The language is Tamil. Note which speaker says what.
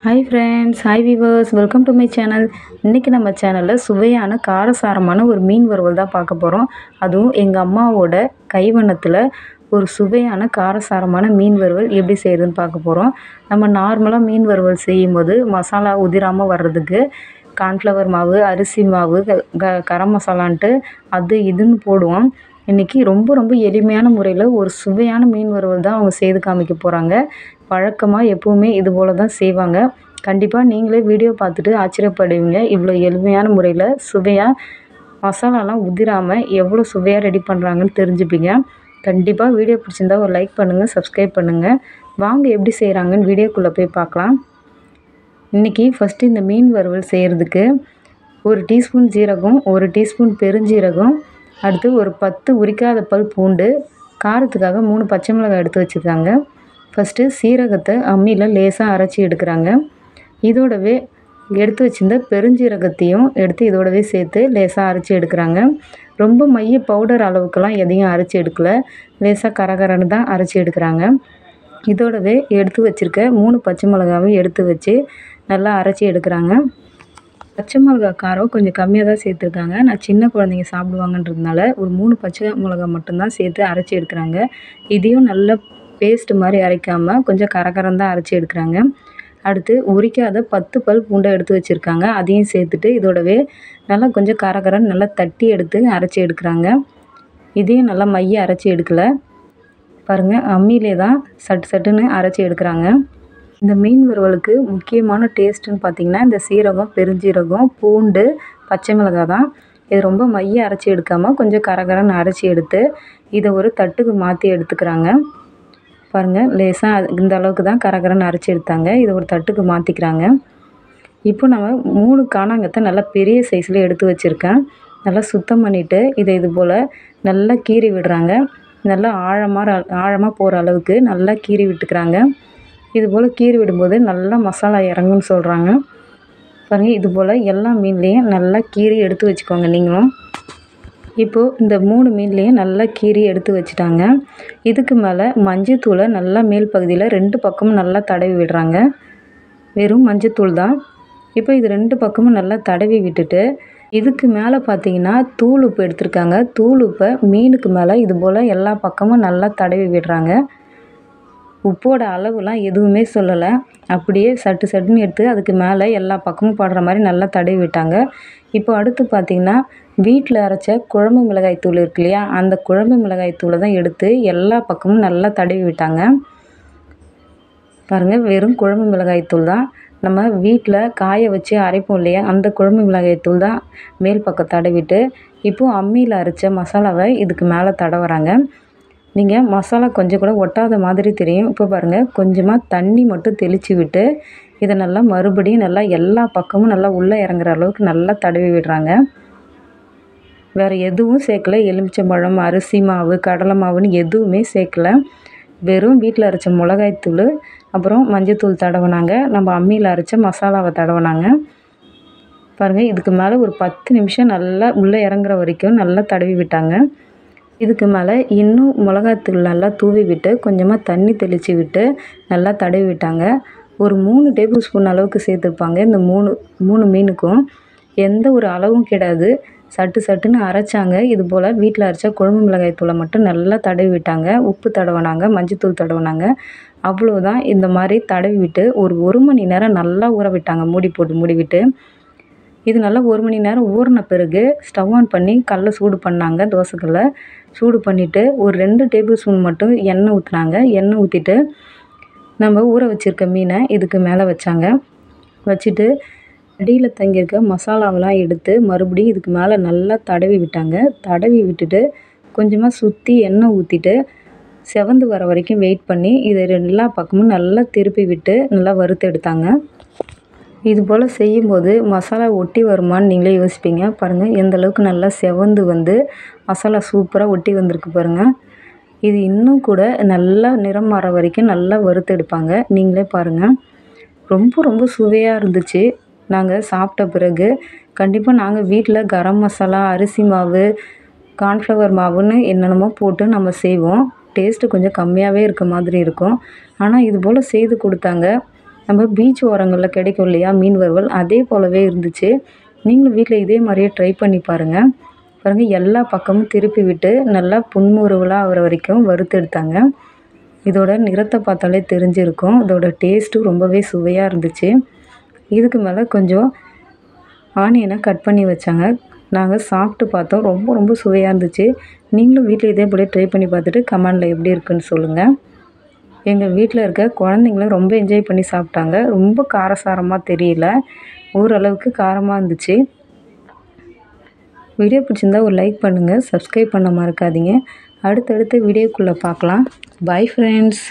Speaker 1: Hi friends, hi viewers, welcome to my channel. இன்றைக்கி நம்ம சேனலில் சுவையான காரசாரமான ஒரு மீன் வறுவல் தான் பார்க்க போகிறோம். அதுவும் எங்கள் அம்மாவோட கைவண்ணத்தில் ஒரு சுவையான காரசாரமான மீன் வறுவல் எப்படி செய்யுதுன்னு பார்க்க போகிறோம். நம்ம நார்மலாக மீன் வறுவல் செய்யும்போது மசாலா உதிராமல் வர்றதுக்கு கார்ன்ஃப்ளவர் மாவு, அரிசி மாவு, கரம் மசாலான்ட்டு அது இதுன்னு போடுவோம். இன்றைக்கி ரொம்ப ரொம்ப எளிமையான முறையில் ஒரு சுவையான மீன் வறுவல் தான் அவங்க செய்து காமிக்க போகிறாங்க. வழக்கமாக எப்போவுமே இது போல் தான் செய்வாங்க. கண்டிப்பாக நீங்களே வீடியோ பார்த்துட்டு ஆச்சரியப்படுவீங்க. இவ்வளோ எளிமையான முறையில் சுவையாக மசாலாலாம் உதிராமல் எவ்வளோ சுவையாக ரெடி பண்ணுறாங்கன்னு தெரிஞ்சுப்பீங்க. கண்டிப்பாக வீடியோ பிடிச்சிருந்தா ஒரு லைக் பண்ணுங்கள், சப்ஸ்கிரைப் பண்ணுங்கள். வாங்க எப்படி செய்கிறாங்கன்னு வீடியோக்குள்ளே போய் பார்க்கலாம். இன்றைக்கி ஃபஸ்ட்டு இந்த மீன் வறுவல் செய்கிறதுக்கு 1 டீஸ்பூன் ஜீரகம், 1 டீஸ்பூன் பெருஞ்சீரகம், அடுத்து ஒரு 10 உரிக்காத பல் பூண்டு, காரத்துக்காக 3 பச்சை மிளகாய் எடுத்து வச்சுருக்காங்க. ஃபஸ்ட்டு சீரகத்தை அம்மியில் லேசாக அரைச்சி எடுக்கிறாங்க. இதோடவே எடுத்து வச்சுருந்த பெருஞ்சீரகத்தையும் எடுத்து இதோடவே சேர்த்து லேசாக அரைச்சி எடுக்கிறாங்க. ரொம்ப மைய பவுடர் அளவுக்கெல்லாம் எதையும் அரைச்சி எடுக்கலை, லேசாக கரகரன்னு தான் அரைச்சி எடுக்கிறாங்க. இதோடவே எடுத்து வச்சுருக்க 3 பச்சை மிளகாவையும் எடுத்து வச்சு நல்லா அரைச்சி எடுக்கிறாங்க. பச்சை மிளகா காரம் கொஞ்சம் கம்மியாக தான் சேர்த்துருக்காங்க. நான் சின்ன குழந்தைங்க சாப்பிடுவாங்கன்றதுனால ஒரு 3 பச்சை மிளகா மட்டும்தான் சேர்த்து அரைச்சி எடுக்கிறாங்க. இதையும் நல்லா பேஸ்ட் மாதிரி அரைக்காமல் கொஞ்சம் கரகரம் தான் அரைச்சி எடுக்கிறாங்க. அடுத்து உரிக்காத 10 பல் பூண்டை எடுத்து வச்சுருக்காங்க. அதையும் சேர்த்துட்டு இதோடவே நல்லா கொஞ்சம் கரகரன்னு நல்லா தட்டி எடுத்து அரைச்சி எடுக்கிறாங்க. இதையும் நல்லா மைய அரைச்சி எடுக்கலை, பாருங்கள் அம்மியிலே தான் சட்டுன்னு அரைச்சி எடுக்கிறாங்க. இந்த மீன் வறுவலுக்கு முக்கியமான டேஸ்ட்டுன்னு பார்த்திங்கன்னா இந்த சீரகம், பெருஞ்சீரகம், பூண்டு, பச்சை மிளகாய் தான். இது ரொம்ப மைய அரைச்சி எடுக்காமல் கொஞ்சம் கரகரன்னு அரைச்சி எடுத்து இதை ஒரு தட்டுக்கு மாற்றி எடுத்துக்கிறாங்க. பாருங்கள் லேசாக இந்த அளவுக்கு தான் கரகரன்னு அரைச்சி எடுத்தாங்க. இதை ஒரு தட்டுக்கு மாற்றிக்கிறாங்க. இப்போ நம்ம 3 காணாங்கத்தை நல்லா பெரிய சைஸில் எடுத்து வச்சுருக்கேன். நல்லா சுத்தம் பண்ணிவிட்டு இதை இது போல் நல்லா கீறி விடுறாங்க. நல்லா ஆழமாக போகிற அளவுக்கு நல்லா கீறி விட்டுக்கிறாங்க. இது போல் கீறி விடும்போது நல்லா மசாலா இறங்குன்னு சொல்கிறாங்க. பாருங்கள் இது போல் எல்லா மீன்லேயும் நல்லா கீறி எடுத்து வச்சுக்கோங்க நீங்களும். இப்போது இந்த 3 மீன்லேயும் நல்லா கீறி எடுத்து வச்சுட்டாங்க. இதுக்கு மேலே மஞ்சத்தூளை நல்லா மேல் பகுதியில் 2 பக்கமும் நல்லா தடவி விடுறாங்க. வெறும் மஞ்சத்தூள் தான். இப்போ இது 2 பக்கமும் நல்லா தடவி விட்டுட்டு இதுக்கு மேலே பார்த்தீங்கன்னா தூள் உப்பு எடுத்திருக்காங்க. தூள் உப்பை மீனுக்கு மேலே இது போல் எல்லா பக்கமும் நல்லா தடவி விடுறாங்க. உப்போட அளவுலாம் எதுவுமே சொல்லலை, அப்படியே சட்டுன்னு எடுத்து அதுக்கு மேலே எல்லா பக்கமும் படுற மாதிரி நல்லா தடவி விட்டாங்க. இப்போ அடுத்து பார்த்திங்கன்னா வீட்டில் அரைச்ச குழம்பு மிளகாய் தூள் இருக்கு இல்லையா, அந்த குழம்பு மிளகாய் தூளை தான் எடுத்து எல்லா பக்கமும் நல்லா தடவி விட்டாங்க. பாருங்கள் வெறும் குழம்பு மிளகாய் தூள் தான். நம்ம வீட்டில் காய வச்சு அரைப்போம் இல்லையா, அந்த குழம்பு மிளகாய் தூள் தான் மேல் பக்கம் தடவிட்டு இப்போது அம்மியில் அரைச்ச மசாலாவை இதுக்கு மேலே தடவுறாங்க. நீங்கள் மசாலா கொஞ்சம் கூட ஒட்டாத மாதிரி தெரியும். இப்போ பாருங்கள் கொஞ்சமாக தண்ணி மட்டும் தெளித்து விட்டு இதை நல்லா மறுபடியும் நல்லா எல்லா பக்கமும் நல்லா உள்ளே இறங்குற அளவுக்கு நல்லா தடவி விடுறாங்க. வேறு எதுவும் சேர்க்கலை, எலுமிச்சம்பழம், அரிசி மாவு, கடலை மாவுன்னு எதுவுமே சேர்க்கலை. வெறும் வீட்டில் அரைச்ச மிளகாய்த்தூள் அப்புறம் மஞ்சத்தூள் தடவினாங்க. நம்ம அம்மியில் அரைச்ச மசாலாவை தடவினாங்க. பாருங்கள் இதுக்கு மேலே ஒரு 10 நிமிஷம் நல்லா உள்ளே இறங்குற வரைக்கும் நல்லா தடவி விட்டாங்க. இதுக்கு மேலே இன்னும் மிளகாத்தூள் நல்லா தூவி விட்டு கொஞ்சமாக தண்ணி தெளித்து விட்டு நல்லா தடவி விட்டாங்க. ஒரு 3 டேபிள் ஸ்பூன் அளவுக்கு சேர்த்துருப்பாங்க. இந்த 3 மீனுக்கும் எந்த ஒரு அளவும் கிடையாது. சட்டுன்னு அரைச்சாங்க. இது போல் வீட்டில் அரைச்ச குழம்பு மிளகாய் தூளை மட்டும் நல்லா தடவி விட்டாங்க. உப்பு தடவினாங்க, மஞ்சத்தூள் தடவினாங்க. அவ்வளோதான். இந்த மாதிரி தடவி விட்டு ஒரு 1 மணி நேரம் நல்லா ஊற விட்டாங்க. மூடி விட்டு இது நல்லா 1 மணி நேரம் ஊறின பிறகு ஸ்டவ் ஆன் பண்ணி கல்லை சூடு பண்ணாங்க. தோசைக்கல்லை சூடு பண்ணிவிட்டு ஒரு 2 டேபிள் ஸ்பூன் மட்டும் எண்ணெய் ஊற்றினாங்க. எண்ணெய் ஊற்றிட்டு நம்ம ஊற வச்சுருக்க மீனை இதுக்கு மேலே வச்சாங்க. வச்சுட்டு அடியில் தங்கியிருக்க மசாலாவெலாம் எடுத்து மறுபடியும் இதுக்கு மேலே நல்லா தடவி விட்டாங்க. தடவி விட்டுட்டு கொஞ்சமாக சுற்றி எண்ணெய் ஊற்றிட்டு செவந்து வர வரைக்கும் வெயிட் பண்ணி இதை எல்லா பக்கமும் நல்லா திருப்பி விட்டு நல்லா வறுத்து எடுத்தாங்க. இது போல் செய்யும்போது மசாலா ஒட்டி வருமானு நீங்களே யோசிப்பீங்க. பாருங்கள் எந்த அளவுக்கு நல்லா செவந்து வந்து மசாலா சூப்பராக ஒட்டி வந்திருக்கு பாருங்கள். இது இன்னும் கூட நல்லா நிறம் மாற வரைக்கும் நல்லா வறுத்து எடுப்பாங்க. நீங்களே பாருங்கள் ரொம்ப ரொம்ப சுவையாக இருந்துச்சு. நாங்கள் சாப்பிட்ட பிறகு கண்டிப்பாக நாங்கள் வீட்டில் கரம் மசாலா, அரிசி மாவு, கார்ன்ஃப்ளவர் மாவுன்னு என்னென்னமோ போட்டு நம்ம செய்வோம். டேஸ்ட்டு கொஞ்சம் கம்மியாகவே இருக்க மாதிரி இருக்கும். ஆனால் இது போல் செய்து கொடுத்தாங்க. நம்ம பீச் ஓரங்களில் கிடைக்கும் இல்லையா மீன் வறுவல், அதே போலவே இருந்துச்சு. நீங்களும் வீட்டில் இதே மாதிரியே ட்ரை பண்ணி பாருங்கள். பாருங்கள், எல்லா பக்கமும் திருப்பி விட்டு நல்லா புன்முறுவலாக ஆகிற வரைக்கும் வறுத்து எடுத்தாங்க. இதோட நிறத்தை பார்த்தாலே தெரிஞ்சிருக்கும். இதோட டேஸ்ட்டும் ரொம்பவே சுவையாக இருந்துச்சு. இதுக்கு மேலே கொஞ்சம் ஆனியனை கட் பண்ணி வச்சாங்க. நாங்கள் சாப்பிட்டு பார்த்தோம். ரொம்ப ரொம்ப சுவையாக இருந்துச்சு. நீங்களும் வீட்டில் இதே போல ட்ரை பண்ணி பார்த்துட்டு கமெண்டில் எப்படி இருக்குன்னு சொல்லுங்கள். எங்கள் வீட்டில் இருக்க குழந்தைங்களும் ரொம்ப என்ஜாய் பண்ணி சாப்பிட்டாங்க. ரொம்ப காரசாரமாக தெரியல, ஓரளவுக்கு காரமாக இருந்துச்சு. வீடியோ பிடிச்சிருந்தா ஒரு லைக் பண்ணுங்கள், சப்ஸ்கிரைப் பண்ண மறக்காதீங்க. அடுத்தடுத்த வீடியோக்குள்ளே பார்க்கலாம். Bye friends.